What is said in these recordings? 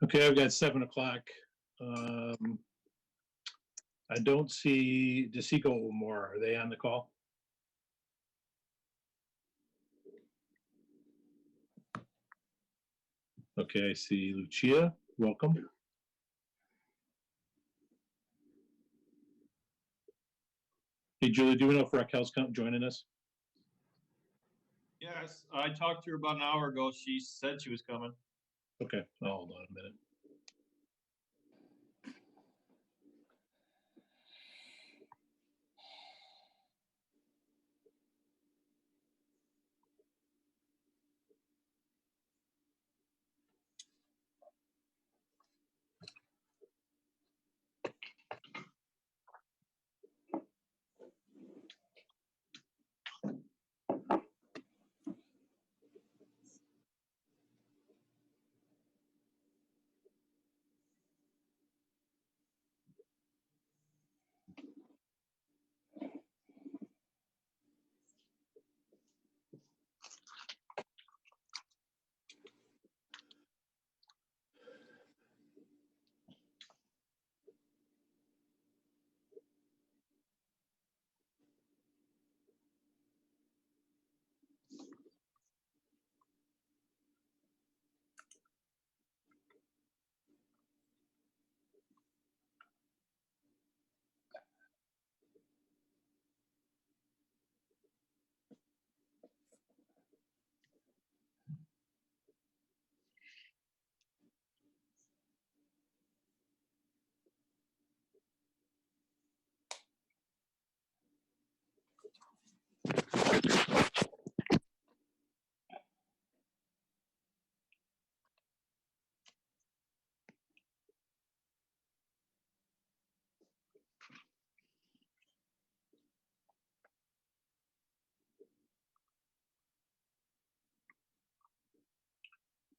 Okay, I've got 7 o'clock. I don't see DeSico more. Are they on the call? Okay, I see Lucia. Welcome. Hey, Julie, do we know if Raquel's joining us? Yes, I talked to her about an hour ago. She said she was coming. Okay, I'll hold on a minute.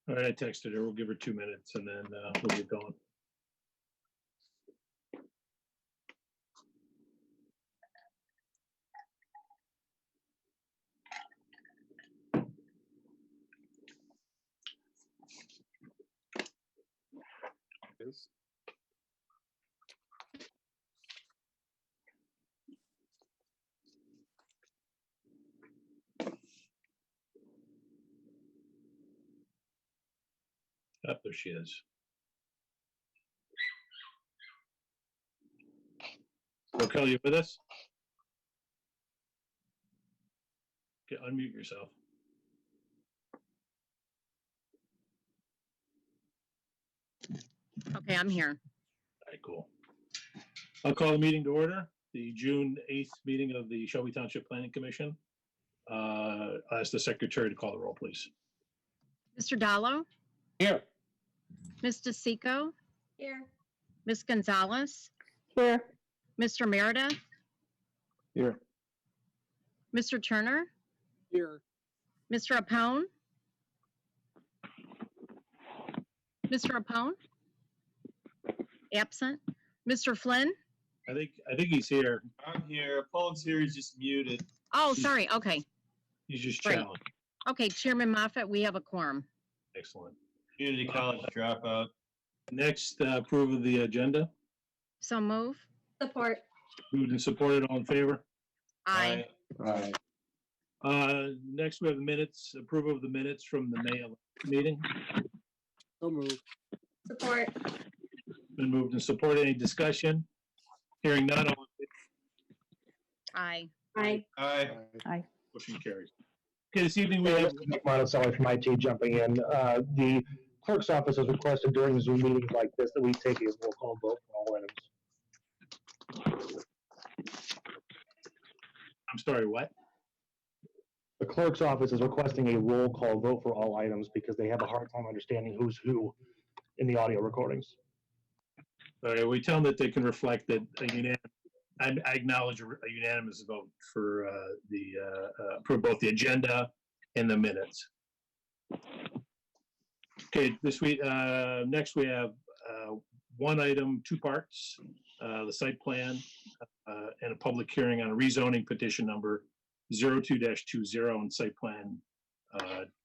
All right, I texted her. We'll give her 2 minutes and then we'll get going. Yes. Oh, there she is. Raquel, you with us? Okay, unmute yourself. Okay, I'm here. All right, cool. I'll call the meeting to order, the June 8th meeting of the Shelby Township Planning Commission. I'll ask the secretary to call the roll, please. Mr. Dallo? Here. Ms. DeSico? Here. Ms. Gonzalez? Here. Mr. Meredith? Here. Mr. Turner? Here. Mr. Apone? Mr. Apone? Absent. Mr. Flynn? I think he's here. I'm here. Paul's here. He's just muted. Oh, sorry. Okay. He's just Great. challenged. Okay, Chairman Moffett, we have a quorum. Excellent. Community college dropout. Next, approve of the agenda. So move. Support. Moved and supported. All in favor? Aye. Aye. Next, we have the minutes. Approval of the minutes from the May 11th meeting. So moved. Support. Been moved and supported. Any discussion? Hearing none, all in favor? Aye. Aye. Aye. Motion carries. Okay, this evening we have Monticelli from IT jumping in. The clerk's office has requested during Zoom meetings like this that we take a roll call vote for all items. I'm sorry, what? The clerk's office is requesting a roll call vote for all items because they have a hard time understanding who's who in the audio recordings. All right, we tell them that they can reflect that I acknowledge a unanimous vote for for both the agenda and the minutes. Okay, this week, next we have one item, 2 parts, the site plan and a public hearing on a rezoning petition number 02-20 and site plan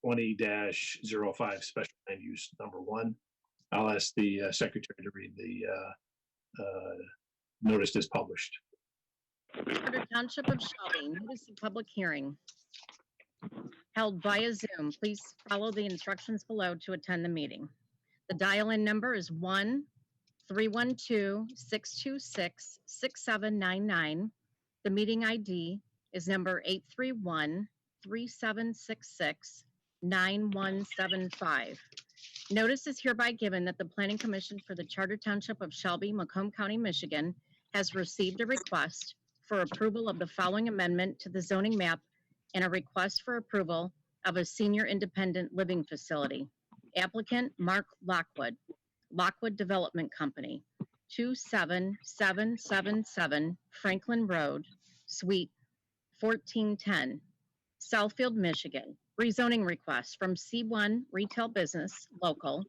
20-05 special land use number 1. I'll ask the secretary to read the notice as published. Charter Township of Shelby, notice of public hearing held via Zoom. Please follow the instructions below to attend the meeting. The dial-in number is 1-312-626-6799. The meeting ID is number 831-3766-9175. Notice is hereby given that the Planning Commission for the Charter Township of Shelby, Macomb County, Michigan, has received a request for approval of the following amendment to the zoning map and a request for approval of a senior independent living facility. Applicant Mark Lockwood, Lockwood Development Company, 27777 Franklin Road, Suite 1410, Southfield, Michigan. Rezoning request from C1 Retail Business Local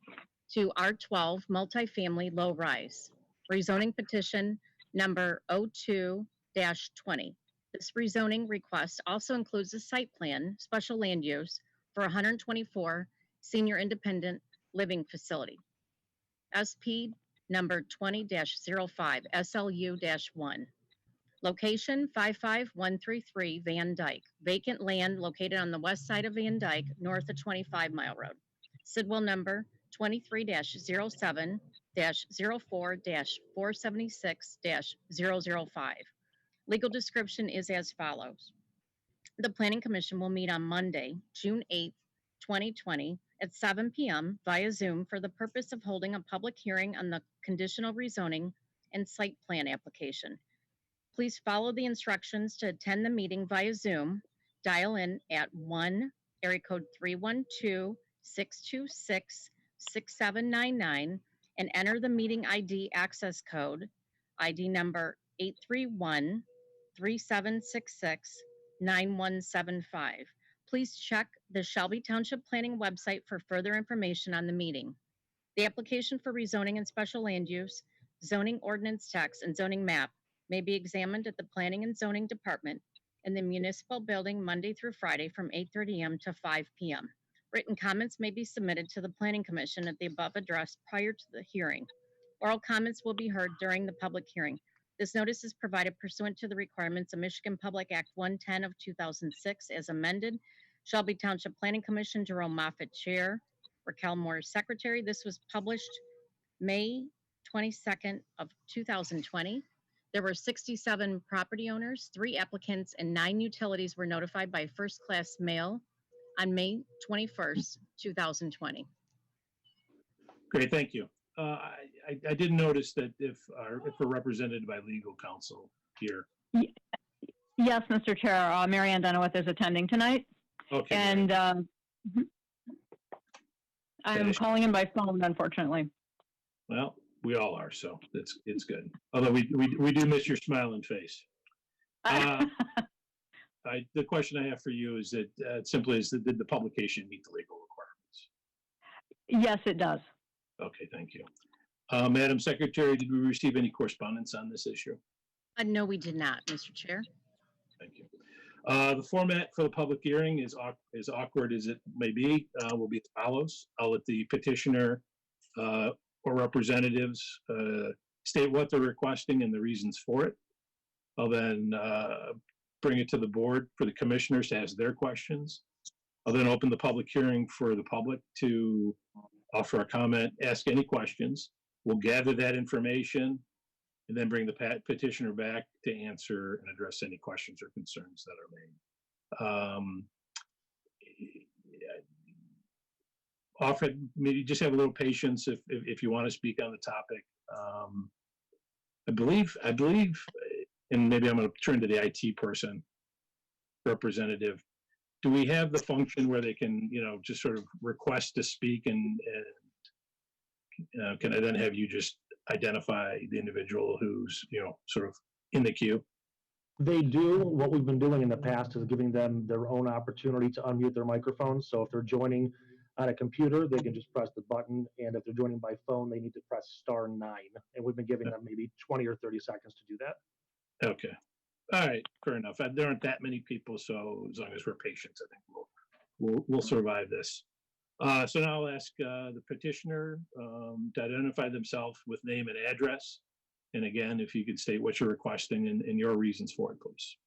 to R12 Multifamily Low Rise. Rezoning petition number 02-20. This rezoning request also includes a site plan, special land use for 124 senior independent living facility. SP number 20-05, SLU-1. Location 55133 Van Dyke. Vacant land located on the west side of Van Dyke, north of 25 Mile Road. Sidwell number 23-07-04-476-005. Legal description is as follows. The Planning Commission will meet on Monday, June 8th, 2020 at 7 p.m. via Zoom for the purpose of holding a public hearing on the conditional rezoning and site plan application. Please follow the instructions to attend the meeting via Zoom. Dial in at area code 312-626-6799 and enter the meeting ID access code, ID number 831-3766-9175. Please check the Shelby Township Planning website for further information on the meeting. The application for rezoning and special land use, zoning ordinance text, and zoning map may be examined at the Planning and Zoning Department in the municipal building Monday through Friday from 8:30 a.m. to 5 p.m. Written comments may be submitted to the Planning Commission at the above address prior to the hearing. Oral comments will be heard during the public hearing. This notice is provided pursuant to the requirements of Michigan Public Act 110 of 2006 as amended. Shelby Township Planning Commission, Jerome Moffett, Chair, Raquel Moore, Secretary. This was published May 22nd of 2020. There were 67 property owners, 3 applicants, and 9 utilities were notified by first-class mail on May 21st, 2020. Great, thank you. I did notice that if we're represented by legal counsel here. Yes, Mr. Chair. Mary Ann Dunawith is attending tonight. Okay. And I'm calling in by phone, unfortunately. Well, we all are, so it's good. Although we do miss your smiling face. The question I have for you is that simply is that did the publication meet the legal requirements? Yes, it does. Okay, thank you. Madam Secretary, did we receive any correspondence on this issue? No, we did not, Mr. Chair. Thank you. The format for the public hearing is awkward as it may be, will be as follows. I'll let the petitioner or representatives state what they're requesting and the reasons for it. I'll then bring it to the board for the commissioners to ask their questions. I'll then open the public hearing for the public to offer a comment, ask any questions. We'll gather that information and then bring the petitioner back to answer and address any questions or concerns that are made. Often, maybe just have a little patience if you want to speak on the topic. I believe, and maybe I'm going to turn to the IT person, representative. Do we have the function where they can, just sort of request to speak and can I then have you just identify the individual who's, sort of in the queue? They do. What we've been doing in the past is giving them their own opportunity to unmute their microphones. So if they're joining on a computer, they can just press the button. And if they're joining by phone, they need to press *9. And we've been giving them maybe 20 or 30 seconds to do that. Okay. All right. Fair enough. There aren't that many people, so as long as we're patient, I think we'll survive this. So now I'll ask the petitioner to identify themselves with name and address. And again, if you could state what you're requesting and your reasons for it, please.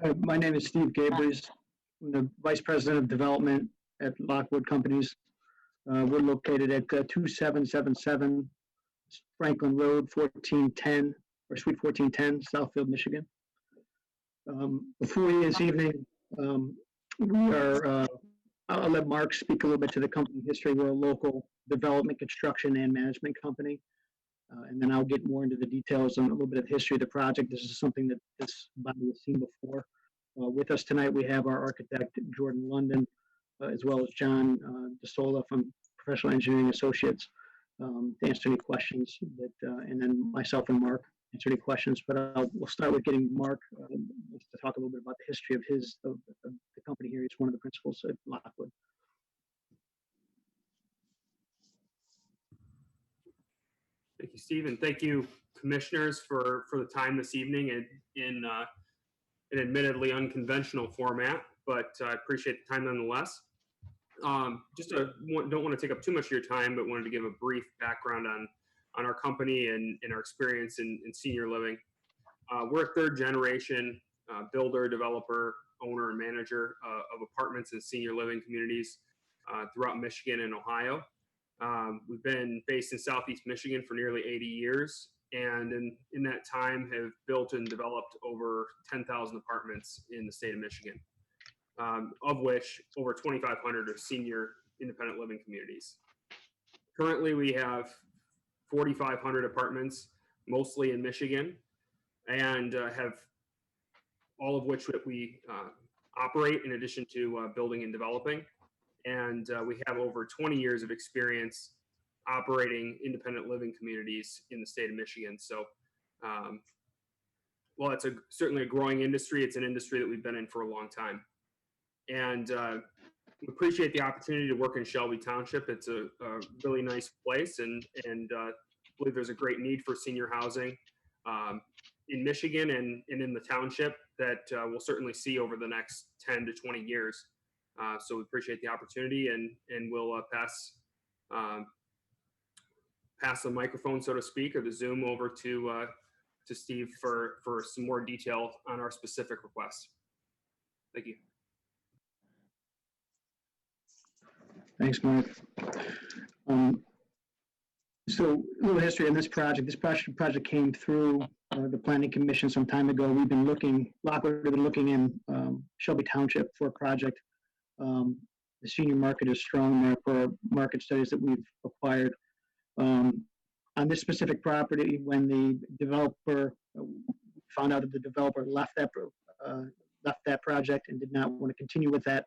Hi, my name is Steve Gabriels. I'm the Vice President of Development at Lockwood Companies. We're located at 2777 Franklin Road, 1410, or Suite 1410, Southfield, Michigan. Before you this evening, I'll let Mark speak a little bit to the company history. We're a local development, construction, and management company. And then I'll get more into the details on a little bit of the history of the project. This is something that this body has seen before. With us tonight, we have our architect, Jordan London, as well as John DeSola from Professional Engineering Associates, to answer any questions that, and then myself and Mark answer any questions. But we'll start with getting Mark to talk a little bit about the history of the company here. He's one of the principals at Lockwood. Thank you, Steve, and thank you, commissioners, for the time this evening in an admittedly unconventional format, but I appreciate the time nonetheless. Don't want to take up too much of your time, but wanted to give a brief background on our company and our experience in senior living. We're a third generation builder, developer, owner, and manager of apartments and senior living communities throughout Michigan and Ohio. We've been based in Southeast Michigan for nearly 80 years, and in that time have built and developed over 10,000 apartments in the state of Michigan, of which over 2,500 are senior independent living communities. Currently, we have 4,500 apartments, mostly in Michigan, and have all of which we operate in addition to building and developing. And we have over 20 years of experience operating independent living communities in the state of Michigan. So while it's certainly a growing industry, it's an industry that we've been in for a long time. And we appreciate the opportunity to work in Shelby Township. It's a really nice place, and believe there's a great need for senior housing in Michigan and in the township that we'll certainly see over the next 10 to 20 years. So we appreciate the opportunity, and we'll pass the microphone, so to speak, or the Zoom over to Steve for some more detail on our specific requests. Thank you. Thanks, Mark. So a little history on this project. This project came through the Planning Commission some time ago. Lockwood had been looking in Shelby Township for a project. The senior market is strong there for market studies that we've acquired. On this specific property, when the developer found out that the developer left that project and did not want to continue with that,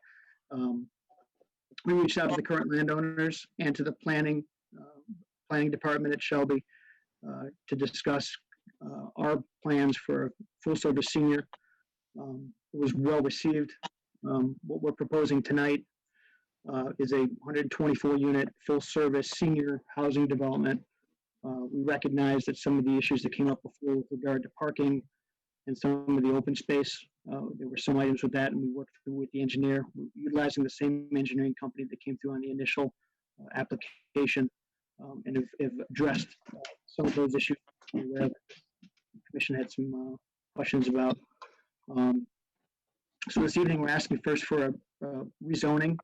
we reached out to the current landowners and to the planning department at Shelby to discuss our plans for a full-service senior. It was well received. What we're proposing tonight is a 124-unit full-service senior housing development. We recognize that some of the issues that came up before with regard to parking and some of the open space, there were some items with that, and we worked through with the engineer, utilizing the same engineering company that came through on the initial application, and have addressed some of those issues where the commission had some questions about. So this evening, we're asking first for a rezoning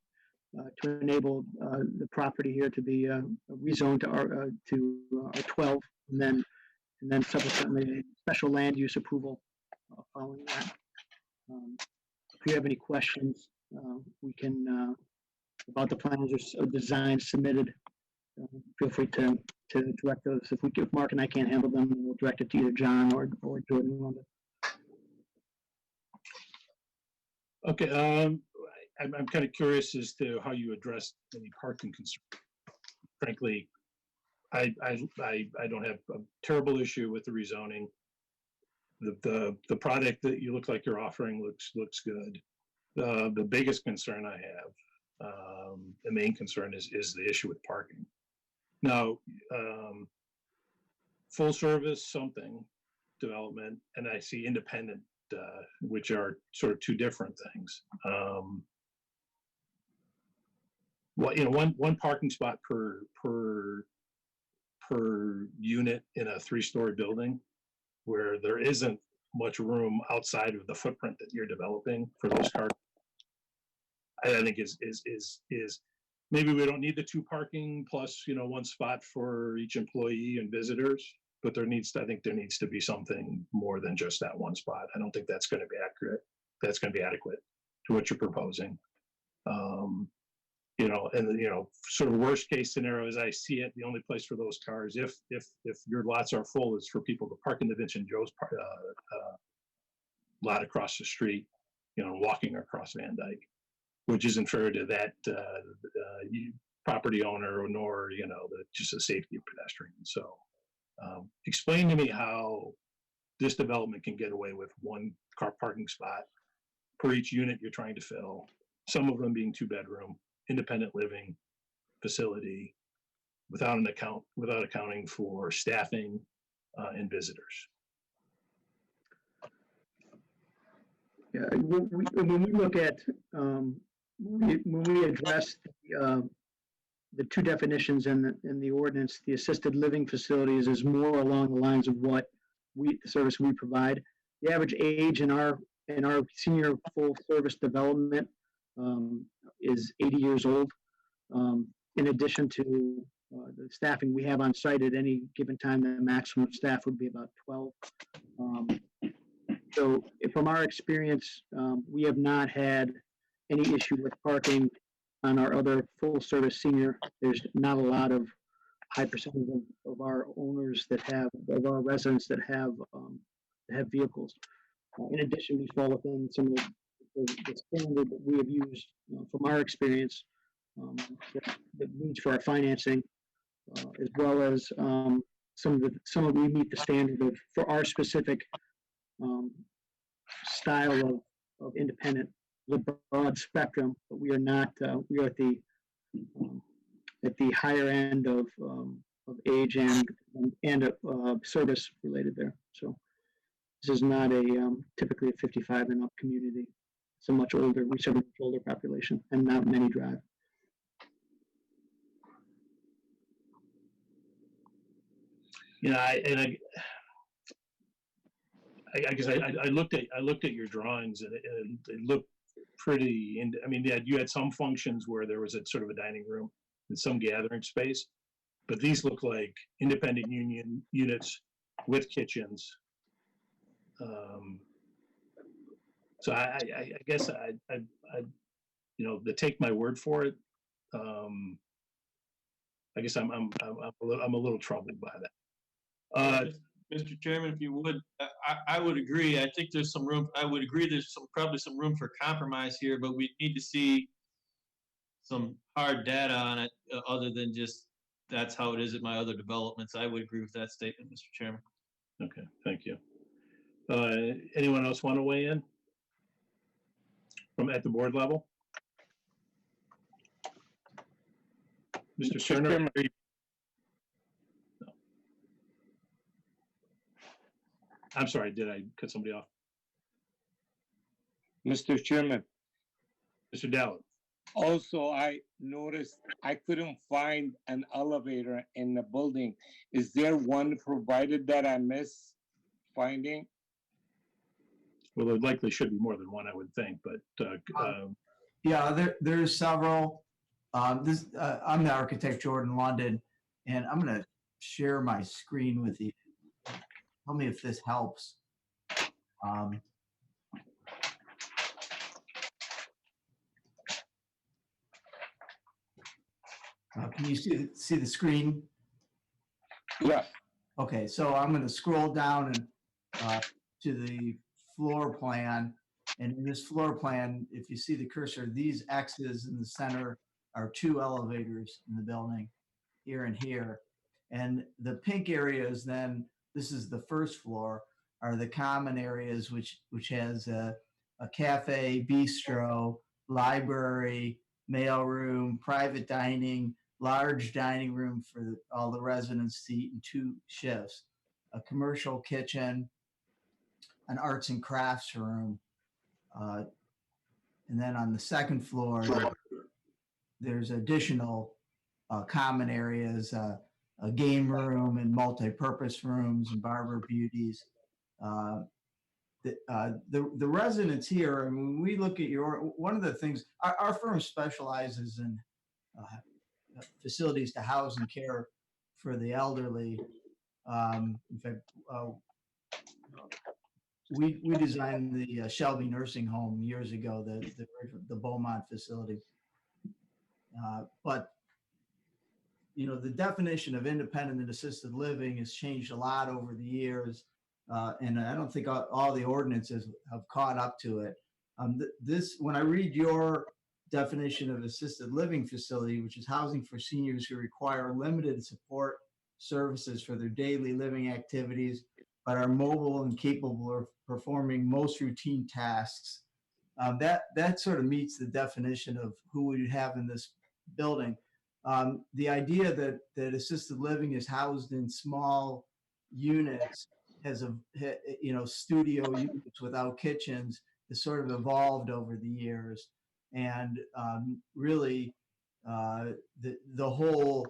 to enable the property here to be rezoned to R12, and then subsequently a special land use approval following that. If you have any questions, we can about the plans or designs submitted. Feel free to direct those. If Mark and I can't handle them, we'll direct it to either John or Jordan London. Okay, I'm kind of curious as to how you address any parking concerns. Frankly, I don't have a terrible issue with the rezoning. The product that you look like you're offering looks good. The biggest concern I have, the main concern is the issue with parking. Now, full service something development, and I see independent which are sort of two different things. Well, one parking spot per unit in a 3-story building, where there isn't much room outside of the footprint that you're developing for those cars. I think is maybe we don't need the 2 parking plus 1 spot for each employee and visitors, but I think there needs to be something more than just that 1 spot. I don't think that's going to be accurate. That's going to be adequate to what you're proposing. Sort of worst case scenario as I see it, the only place for those cars, if your lots are full, is for people to park in the Vince and Joe's lot across the street, walking across Van Dyke, which isn't fair to that property owner, nor just a safety of pedestrians. So, explain to me how this development can get away with 1 car parking spot per each unit you're trying to fill. Some of them being 2-bedroom, independent living facility, without accounting for staffing and visitors. Yeah, when we look at, when we address the 2 definitions in the ordinance, the assisted living facilities is more along the lines of what the service we provide. The average age in our senior full service development is 80 years old. In addition to the staffing we have on site at any given time, the maximum staff would be about 12. So from our experience, we have not had any issue with parking on our other full service senior. There's not a lot of high percentage of our owners of our residents that have vehicles. In addition, we fall within some of the standard that we have used from our experience that needs for our financing, as well as some of we meet the standard for our specific style of independent, the broad spectrum, but we are not, we are at the higher end of age and service related there. So this is not typically a 55 and up community. It's a much older, we serve a much older population, and not many drive. I guess I looked at your drawings, and it looked pretty. You had some functions where there was a sort of a dining room and some gathering space, but these look like independent union units with kitchens. So I guess I take my word for it. I guess I'm a little troubled by that. Mr. Chairman, if you would, I would agree. I think there's some room. I would agree. There's probably some room for compromise here, but we need to see some hard data on it, other than just that's how it is at my other developments. I would agree with that statement, Mr. Chairman. Okay, thank you. Anyone else want to weigh in from at the board level? Mr. Cerner? No. I'm sorry, did I cut somebody off? Mr. Chairman, Mr. Dallin? also I noticed I couldn't find an elevator in the building. Is there one provided that I missed finding? Well, there likely should be more than one, I would think, but Yeah, there's several. I'm the architect, Jordan London, and I'm going to share my screen with you. Tell me if this helps. Can you see the screen? Yeah. Okay, so I'm going to scroll down and to the floor plan. And in this floor plan, if you see the cursor, these X's in the center are 2 elevators in the building, here and here. And the pink areas then, this is the first floor, are the common areas which has a cafe, bistro, library, mailroom, private dining, large dining room for all the residents to eat in 2 shifts, a commercial kitchen, an arts and crafts room. And then on the second floor, there's additional common areas, a game room and multi-purpose rooms and barber beauties. The residents here, I mean, when we look at one of the things, our firm specializes in facilities to house and care for the elderly. In fact, we designed the Shelby Nursing Home years ago, the Beaumont facility. But you know, the definition of independent and assisted living has changed a lot over the years, and I don't think all the ordinances have caught up to it. When I read your definition of assisted living facility, which is housing for seniors who require limited support services for their daily living activities, but are mobile and capable of performing most routine tasks. That sort of meets the definition of who we have in this building. The idea that assisted living is housed in small units, has studio units without kitchens, has sort of evolved over the years, and really the whole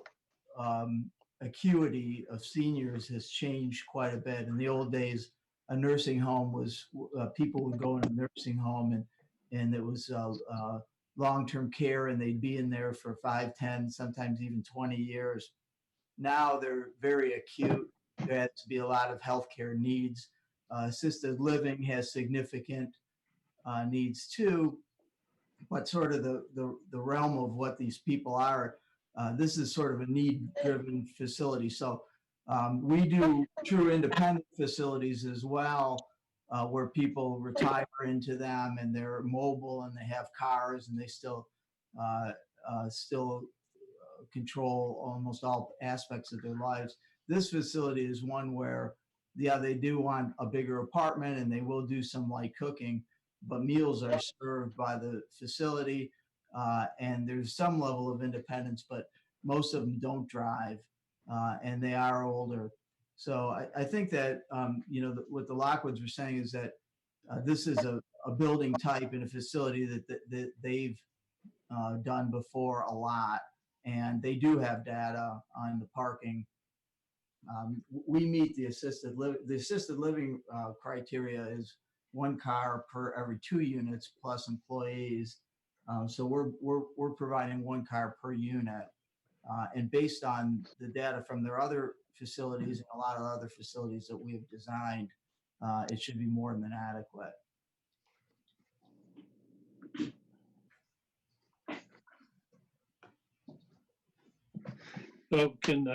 acuity of seniors has changed quite a bit. In the old days, a nursing home was people would go in a nursing home and it was long-term care, and they'd be in there for 5, 10, sometimes even 20 years. Now they're very acute. There has to be a lot of healthcare needs. Assisted living has significant needs too, but sort of the realm of what these people are, this is sort of a need-driven facility. So we do true independent facilities as well, where people retire into them and they're mobile and they have cars and they still control almost all aspects of their lives. This facility is one where, yeah, they do want a bigger apartment and they will do some light cooking, but meals are served by the facility, and there's some level of independence, but most of them don't drive, and they are older. So I think that, what the Lockwoods were saying is that this is a building type and a facility that they've done before a lot, and they do have data on the parking. We meet the assisted living criteria is 1 car per every 2 units plus employees. So we're providing 1 car per unit, and based on the data from their other facilities and a lot of other facilities that we have designed, it should be more than adequate.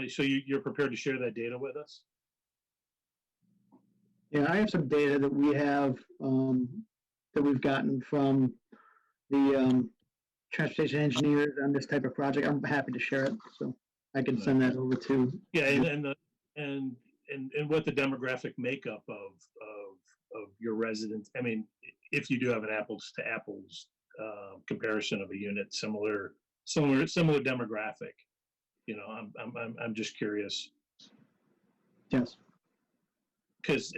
So you're prepared to share that data with us? Yeah, I have some data that we have, that we've gotten from the transportation engineers on this type of project. I'm happy to share it, so I can send that over to. Yeah, and what the demographic makeup of your residents. I mean, if you do have an apples to apples comparison of a unit, similar demographic. You know, I'm just curious. Yes. Because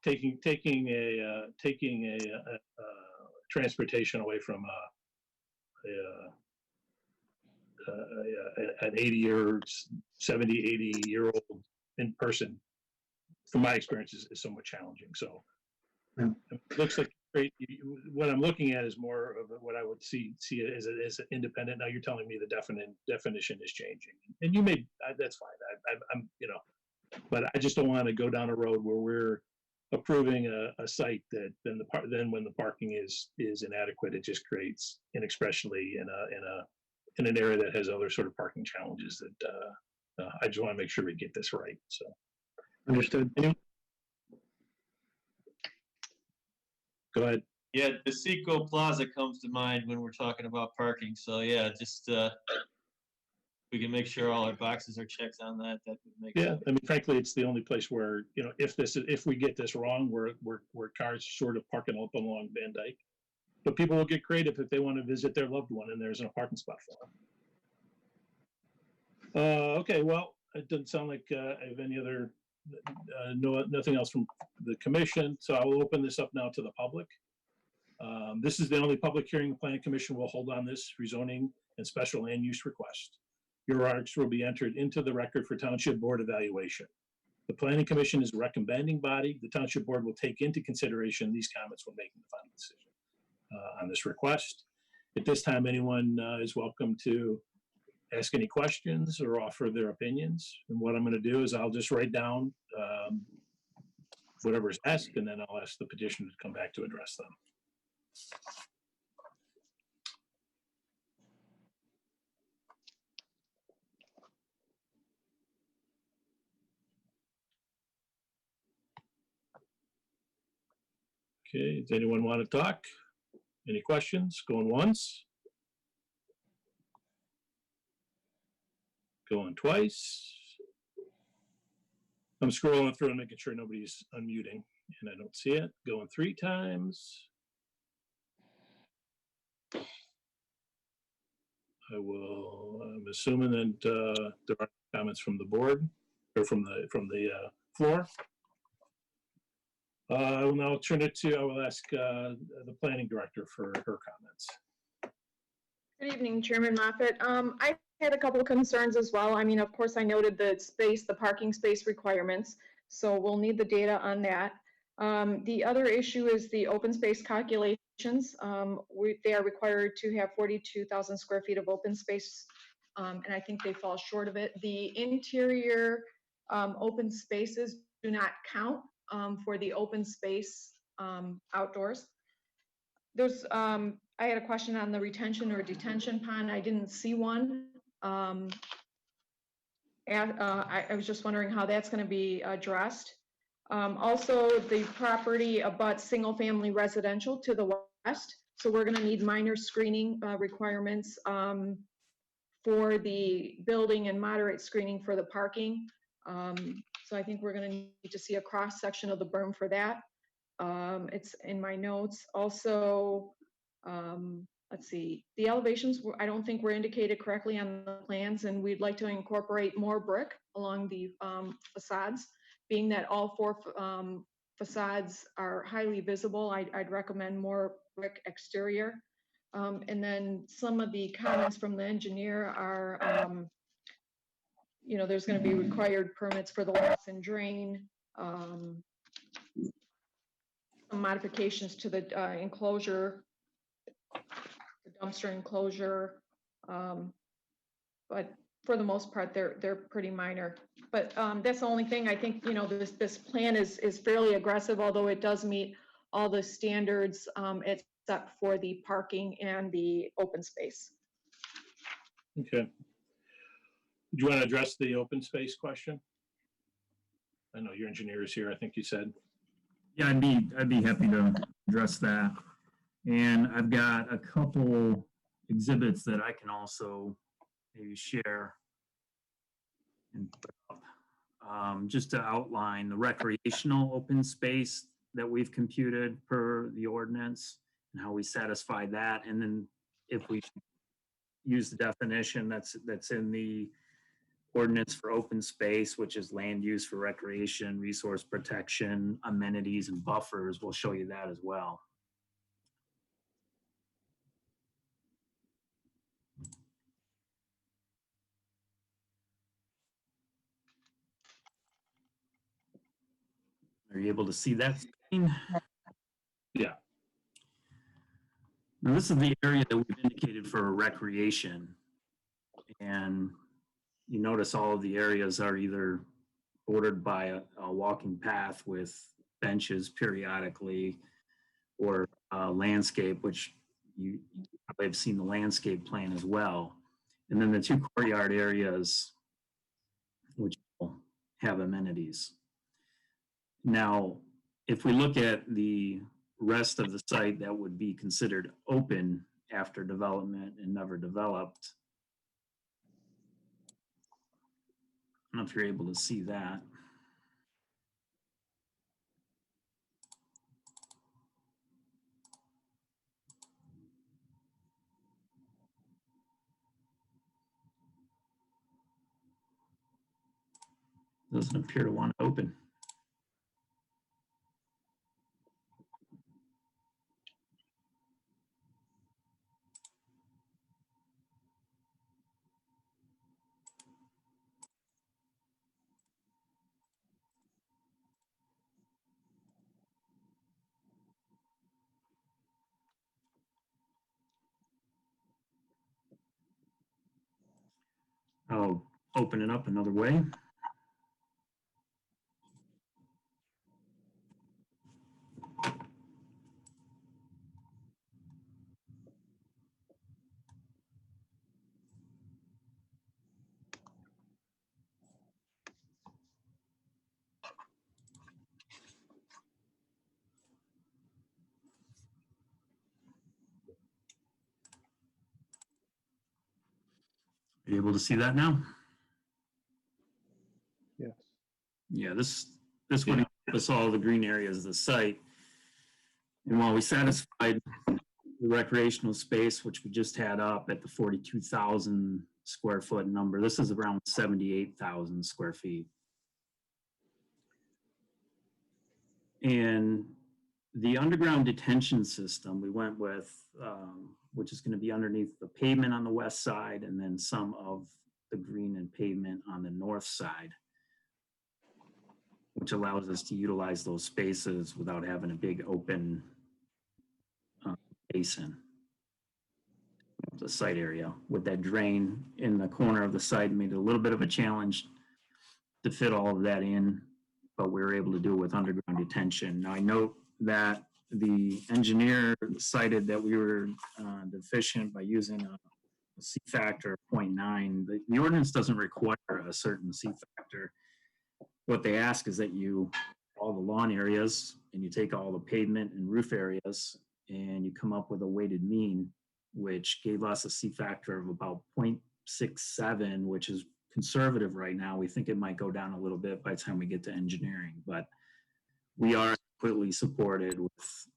taking a transportation away from an 80 or 70, 80-year-old in person, from my experience, is somewhat challenging. So it looks like great. What I'm looking at is more of what I would see it as an independent. Now you're telling me the definition is changing, and you may, that's fine. I'm but I just don't want to go down a road where we're approving a site that then when the parking is inadequate, it just creates, and especially in an area that has other sort of parking challenges that I just want to make sure we get this right. So understood. Go ahead. Yeah, the Seco Plaza comes to mind when we're talking about parking. So yeah, just we can make sure all our boxes are checked on that. That would make sense. I mean, frankly, it's the only place where, if we get this wrong, where cars sort of parking up along Van Dyke, but people will get creative if they want to visit their loved one and there's a parking spot for them. Okay, well, it doesn't sound like I have any other nothing else from the commission, so I will open this up now to the public. This is the only public hearing the planning commission will hold on this rezoning and special land use request. Your remarks will be entered into the record for township board evaluation. The planning commission is a recommending body. The township board will take into consideration these comments when making the final decision on this request. At this time, anyone is welcome to ask any questions or offer their opinions. And what I'm going to do is I'll just write down whatever is asked, and then I'll ask the petitioner to come back to address them. Okay, does anyone want to talk? Any questions? Going once? Going twice? I'm scrolling through and making sure nobody's unmuting, and I don't see it. Going 3 times. I'm assuming that there are comments from the board or from the floor. I will now turn it to, I will ask the planning director for her comments. Good evening, Chairman Moffett. I had a couple of concerns as well. I mean, of course, I noted the space, the parking space requirements, so we'll need the data on that. The other issue is the open space calculations. They are required to have 42,000 square feet of open space, and I think they fall short of it. The interior open spaces do not count for the open space outdoors. There's, I had a question on the retention or detention pond. I didn't see one. I was just wondering how that's going to be addressed. Also, the property abuts single-family residential to the west, so we're going to need minor screening requirements for the building and moderate screening for the parking. So I think we're going to need to see a cross-section of the berm for that. It's in my notes. Also, let's see, the elevations, I don't think were indicated correctly on the plans, and we'd like to incorporate more brick along the facades. Being that all 4 facades are highly visible, I'd recommend more brick exterior. And then some of the comments from the engineer are, you know, there's going to be required permits for the loss and drain, some modifications to the enclosure, the dumpster enclosure, but for the most part, they're pretty minor. But that's the only thing. I think, you know, this plan is fairly aggressive, although it does meet all the standards except for the parking and the open space. Okay. Do you want to address the open space question? I know your engineer is here, I think you said. Yeah, I'd be happy to address that. And I've got a couple exhibits that I can also maybe share and put up, just to outline the recreational open space that we've computed per the ordinance and how we satisfy that. And then if we use the definition that's in the ordinance for open space, which is land use for recreation, resource protection, amenities, and buffers, we'll show you that as well. Are you able to see that screen? Yeah. Now this is the area that we've indicated for recreation. And you notice all of the areas are either bordered by a walking path with benches periodically, or landscape, which you probably have seen the landscape plan as well. And then the 2 courtyard areas, which will have amenities. Now, if we look at the rest of the site that would be considered open after development and never developed, I don't know if you're able to see that. Doesn't appear to want to open. I'll open it up another way. Are you able to see that now? Yes. Yeah, this would encompass all the green areas of the site. And while we satisfied the recreational space, which we just had up at the 42,000 square foot number, this is around 78,000 square feet. And the underground detention system we went with, which is going to be underneath the pavement on the west side and then some of the green and pavement on the north side, which allows us to utilize those spaces without having a big open basin. The site area with that drain in the corner of the site made it a little bit of a challenge to fit all of that in, but we were able to do it with underground detention. Now I note that the engineer cited that we were deficient by using a C factor of 0.9. The ordinance doesn't require a certain C factor. What they ask is that you all the lawn areas and you take all the pavement and roof areas and you come up with a weighted mean, which gave us a C factor of about 0.67, which is conservative right now. We think it might go down a little bit by the time we get to engineering, but we are completely supported with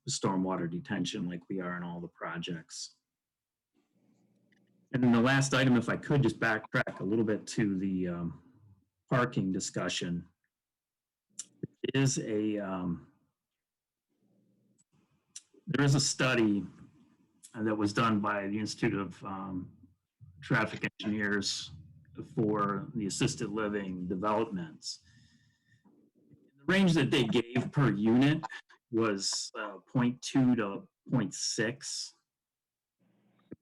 stormwater detention like we are in all the projects. And then the last item, if I could just backtrack a little bit to the parking discussion, there is a study that was done by the Institute of Traffic Engineers for the assisted living developments. The range that they gave per unit was 0.2 to 0.6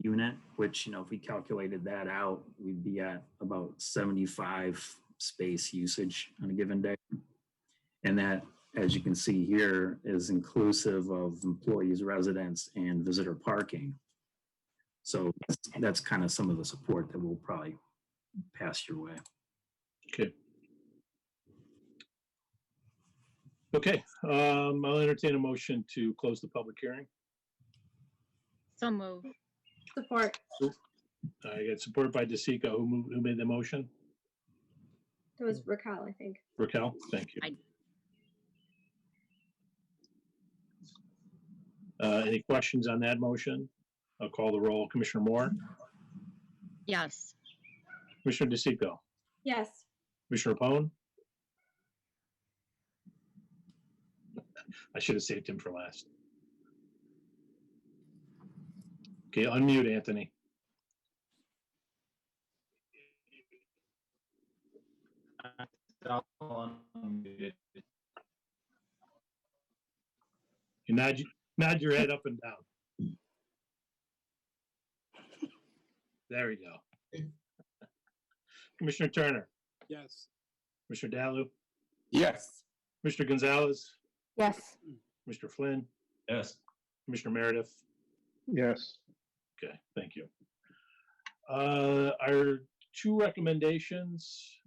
unit, which, if we calculated that out, we'd be at about 75 space usage on a given day. And that, as you can see here, is inclusive of employees, residents, and visitor parking. So that's kind of some of the support that we'll probably pass your way. Okay. Okay, I'll entertain a motion to close the public hearing. So moved. Support. I got supported by DeSico. Who made the motion? That was Raquel, I think. Raquel, thank you. Any questions on that motion? I'll call the roll. Commissioner Moore? Yes. Commissioner DeSico? Yes. Commissioner Pone? I should have saved him for last. Okay, unmute Anthony. You nod your head up and down. There we go. Commissioner Turner? Yes. Commissioner Dalu? Yes. Commissioner Gonzalez? Yes. Mr. Flynn? Yes. Commissioner Meredith? Yes. Okay, thank you. Our two recommendations,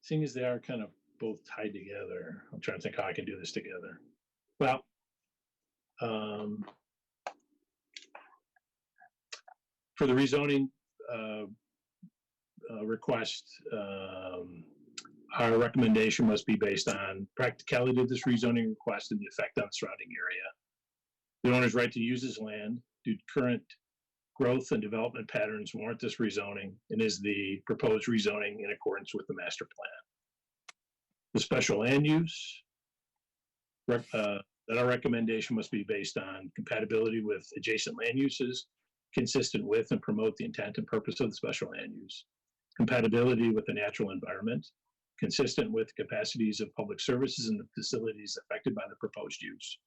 seeing as they are kind of both tied together, I'm trying to think how I can do this together. Well, for the rezoning request, our recommendation must be based on practicality of this rezoning request and the effect on the surrounding area. The owner's right to use his land due to current growth and development patterns warrant this rezoning and is the proposed rezoning in accordance with the master plan. The special land use, that our recommendation must be based on compatibility with adjacent land uses, consistent with and promote the intent and purpose of the special land use, compatibility with the natural environment, consistent with capacities of public services and the facilities affected by the proposed use,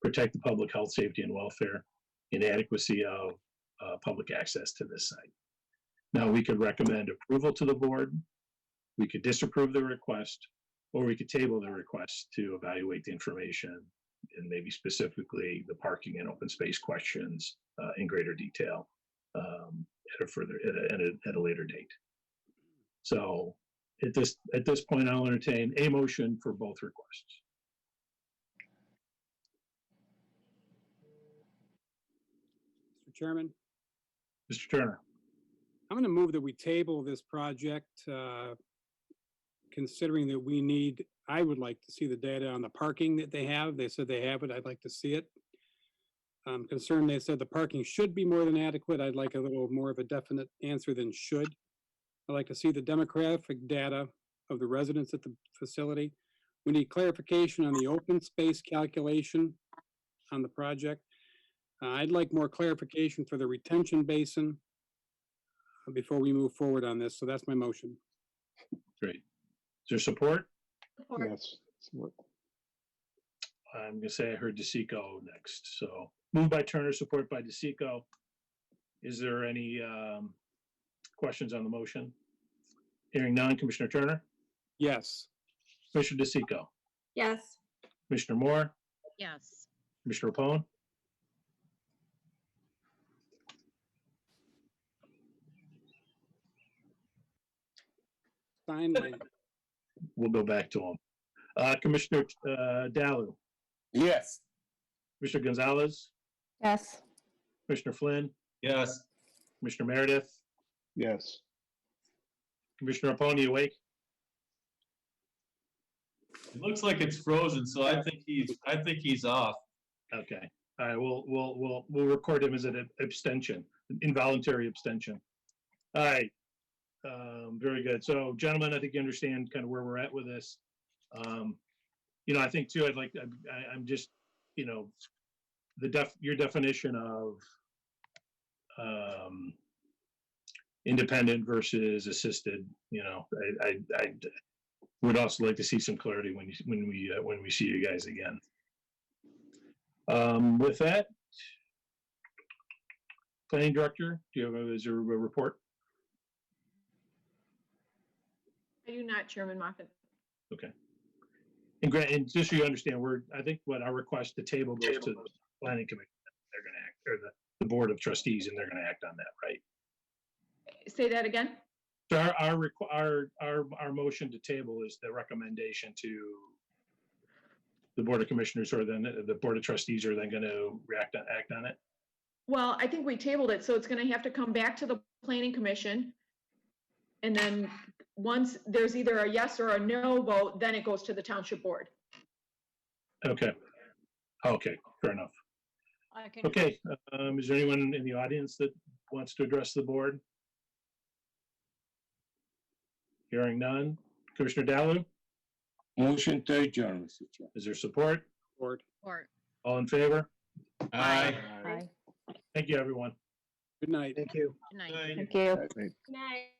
protect the public health, safety, and welfare, and adequacy of public access to this site. Now, we could recommend approval to the board, we could disapprove the request, or we could table the request to evaluate the information and maybe specifically the parking and open space questions in greater detail at a later date. So at this point, I'll entertain a motion for both requests. Mr. Chairman, Mr. Turner. I'm going to move that we table this project, considering that I would like to see the data on the parking that they have. They said they have it. I'd like to see it. I'm concerned they said the parking should be more than adequate. I'd like a little more of a definite answer than should. I'd like to see the demographic data of the residents at the facility. We need clarification on the open space calculation on the project. I'd like more clarification for the retention basin before we move forward on this. So that's my motion. Great. Is there support? Support. Yes. I'm gonna say I heard DeSico next. So moved by Turner, support by DeSico. Is there any questions on the motion? Hearing none, Commissioner Turner? Yes. Commissioner DeSico? Yes. Commissioner Moore? Yes. Commissioner Rapone? Finally. We'll go back to him. Commissioner Dalu? Yes. Commissioner Gonzalez? Yes. Commissioner Flynn? Yes. Commissioner Meredith? Yes. Commissioner Rapone, you awake? It looks like it's frozen, so I think he's off. Okay. All right, we'll record him as an abstention, involuntary abstention. All right. Very good. So, gentlemen, I think you understand kind of where we're at with this. I think too, I'm just, your definition of independent versus assisted, I would also like to see some clarity when we see you guys again. With that, planning director, is there a report? I do not, Chairman Moffett. Okay. And just so you understand, I think what our request to table goes to the planning commission. They're going to act, or the board of trustees, and they're going to act on that, right? Say that again? So our motion to table is the recommendation to the board of commissioners, or then the board of trustees are then going to act on it. Well, I think we tabled it, so it's going to have to come back to the planning commission. And then once there's either a yes or a no vote, then it goes to the township board. Okay. Okay, fair enough. Okay, is there anyone in the audience that wants to address the board? Hearing none. Commissioner Dalu? Motion to adjourn, Mr. Chair. Is there support? Support. Support. All in favor? Aye. Aye. Thank you, everyone. Good night. Thank you. Good night. Aye. Thank you. Aye. Good night.